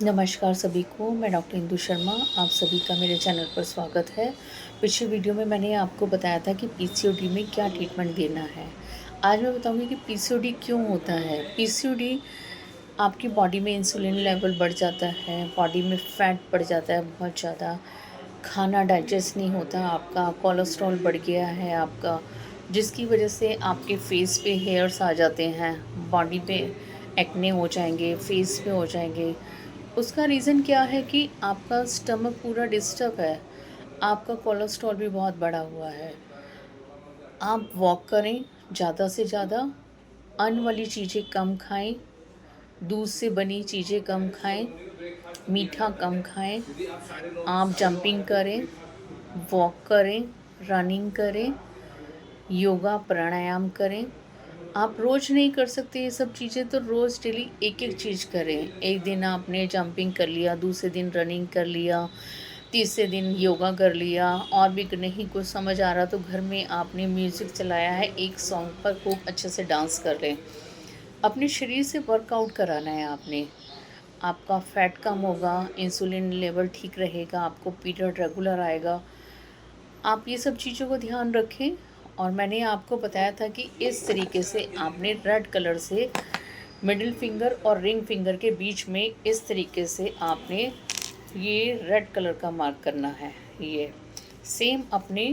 नमस्कार सभी को, मैं डॉक्टर इंदु शर्मा। आप सभी का मेरे चैनल पर स्वागत है। पिछली वीडियो में मैंने आपको बताया था कि पीसीओडी में क्या ट्रीटमेंट देना है। आज मैं बताऊंगी कि पीसीओडी क्यों होता है। पीसीओडी आपकी बॉडी में इंसुलिन लेवल बढ़ जाता है, बॉडी में फैट बढ़ जाता है बहुत ज़्यादा, खाना डाइजेस्ट नहीं होता, आपका कोलेस्ट्रॉल बढ़ गया है आपका, जिसकी वजह से आपके फेस पे हेयर्स आ जाते हैं, बॉडी पे एक्ने हो जाएंगे, फेस पे हो जाएंगे। उसका रीज़न क्या है कि आपका स्टमक पूरा डिस्टर्ब है, आपका कोलेस्ट्रॉल भी बहुत बढ़ा हुआ है। आप वॉक करें ज़्यादा से ज़्यादा, अन्न वाली चीज़ें कम खाएं, दूध से बनी चीज़ें कम खाएं, मीठा कम खाएं। आप जंपिंग करें, वॉक करें, रनिंग करें, योगा प्राणायाम करें। आप रोज़ नहीं कर सकते ये सब चीज़ें, तो रोज़ डेली एक एक चीज़ करें। एक दिन आपने जंपिंग कर लिया, दूसरे दिन रनिंग कर लिया, तीसरे दिन योगा कर लिया, और भी नहीं कुछ समझ आ रहा तो घर में आपने म्यूज़िक चलाया है, एक सॉन्ग पर खूब अच्छे से डांस कर लें। अपने शरीर से वर्कआउट कराना है आपने। आपका फैट कम होगा, इंसुलिन लेवल ठीक रहेगा, आपको पीरियड रेगुलर आएगा। आप ये सब चीज़ों को ध्यान रखें। और मैंने आपको बताया था कि इस तरीके से आपने रेड कलर से मिडिल फिंगर और रिंग फिंगर के बीच में इस तरीके से आपने ये रेड कलर का मार्क करना है। ये सेम अपने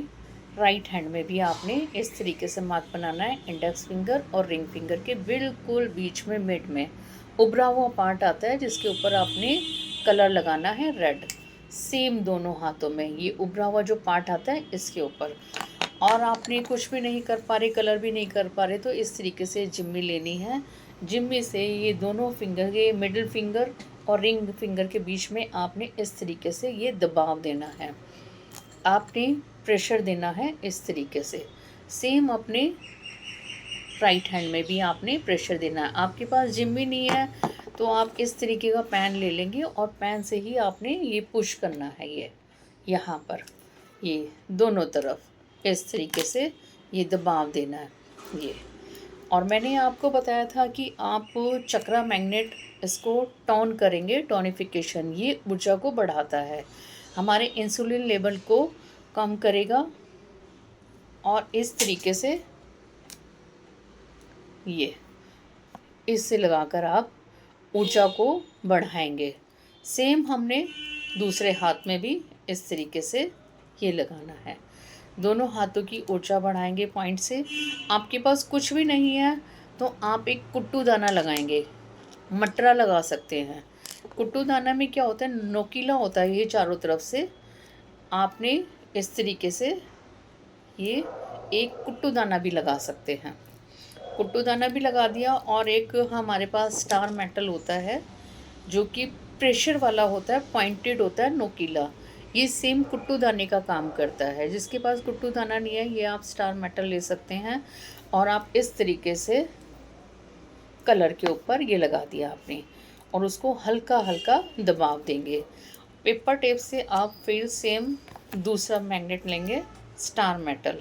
राइट हैंड में भी आपने इस तरीके से मार्क बनाना है। इंडेक्स फिंगर और रिंग फिंगर के बिल्कुल बीच में मिड में उभरा हुआ पार्ट आता है, जिसके ऊपर आपने कलर लगाना है रेड। सेम दोनों हाथों में ये उभरा हुआ जो पार्ट आता है इसके ऊपर। और आपने कुछ भी नहीं कर पा रहे, कलर भी नहीं कर पा रहे, तो इस तरीके से जिम्मी लेनी है। जिम्मी से ये दोनों फिंगर के मिडिल फिंगर और रिंग फिंगर के बीच में आपने इस तरीके से ये दबाव देना है, आपने प्रेशर देना है इस तरीके से। सेम अपने राइट हैंड में भी आपने प्रेशर देना है। आपके पास जिम्मी नहीं है तो आप इस तरीके का पैन ले लेंगे और पैन से ही आपने ये पुश करना है, ये यहाँ पर, ये दोनों तरफ इस तरीके से ये दबाव देना है ये। और मैंने आपको बताया था कि आप चक्रा मैग्नेट इसको टोन करेंगे, टोनिफिकेशन ये ऊर्जा को बढ़ाता है, हमारे इंसुलिन लेवल को कम करेगा। और इस तरीके से ये इससे लगाकर आप ऊर्जा को बढ़ाएंगे। सेम हमने दूसरे हाथ में भी इस तरीके से ये लगाना है, दोनों हाथों की ऊर्जा बढ़ाएंगे पॉइंट से। आपके पास कुछ भी नहीं है तो आप एक कुट्टू दाना लगाएंगे, मटरा लगा सकते हैं। कुट्टू दाना में क्या होता है, नोकीला होता है ये चारों तरफ से। आपने इस तरीके से ये एक कुट्टू दाना भी लगा सकते हैं, कुट्टू दाना भी लगा दिया। और एक हमारे पास स्टार मेटल होता है जो कि प्रेशर वाला होता है, पॉइंटेड होता है, नोकीला। ये सेम कुट्टू दाने का काम करता है। जिसके पास कुट्टू दाना नहीं है ये आप स्टार मेटल ले सकते हैं। और आप इस तरीके से कलर के ऊपर ये लगा दिया आपने और उसको हल्का हल्का दबाव देंगे। पेपर टेप से आप फिर सेम दूसरा मैग्नेट लेंगे, स्टार मेटल।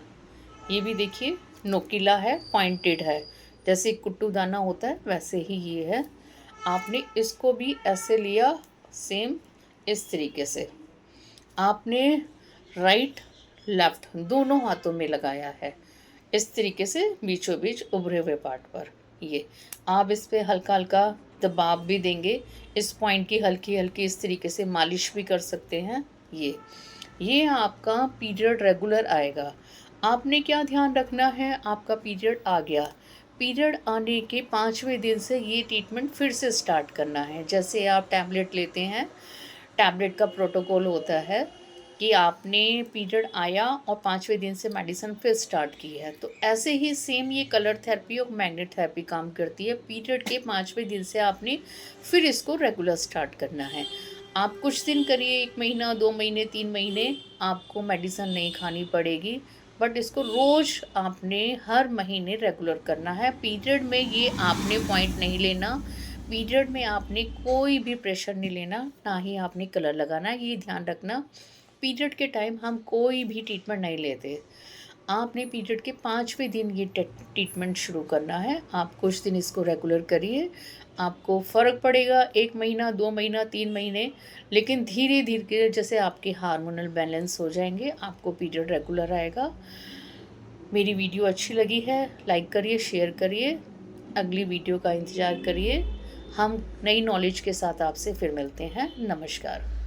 ये भी देखिए नोकीला है, पॉइंटेड है, जैसे कुट्टू दाना होता है वैसे ही ये है। आपने इसको भी ऐसे लिया, सेम इस तरीके से आपने राइट लेफ्ट दोनों हाथों में लगाया है, इस तरीके से बीचों बीच उभरे हुए पार्ट पर। ये आप इस पे हल्का हल्का दबाव भी देंगे, इस पॉइंट की हल्की हल्की इस तरीके से मालिश भी कर सकते हैं। ये आपका पीरियड रेगुलर आएगा। आपने क्या ध्यान रखना है, आपका पीरियड आ गया, पीरियड आने के 5वें दिन से ये ट्रीटमेंट फिर से स्टार्ट करना है। जैसे आप टैबलेट लेते हैं, टैबलेट का प्रोटोकॉल होता है कि आपने पीरियड आया और 5वें दिन से मेडिसिन फिर स्टार्ट की है, तो ऐसे ही सेम ये कलर थेरेपी और मैग्नेट थेरेपी काम करती है। पीरियड के 5वें दिन से आपने फिर इसको रेगुलर स्टार्ट करना है। आप कुछ दिन करिए, 1 महीना, 2 महीने, 3 महीने, आपको मेडिसिन नहीं खानी पड़ेगी, बट इसको रोज़ आपने हर महीने रेगुलर करना है। पीरियड में ये आपने पॉइंट नहीं लेना, पीरियड में आपने कोई भी प्रेशर नहीं लेना, ना ही आपने कलर लगाना है। ये ध्यान रखना, पीरियड के टाइम हम कोई भी ट्रीटमेंट नहीं लेते। आपने पीरियड के 5वें दिन ये ट्रीटमेंट शुरू करना है। आप कुछ दिन इसको रेगुलर करिए, आपको फ़र्क पड़ेगा 1 महीना, 2 महीना, 3 महीने, लेकिन धीरे-धीरे जैसे आपके हार्मोनल बैलेंस हो जाएँगे, आपको पीरियड रेगुलर आएगा। मेरी वीडियो अच्छी लगी है, लाइक करिए, शेयर करिए, अगली वीडियो का इंतज़ार करिए। हम नई नॉलेज के साथ आपसे फिर मिलते हैं। नमस्कार।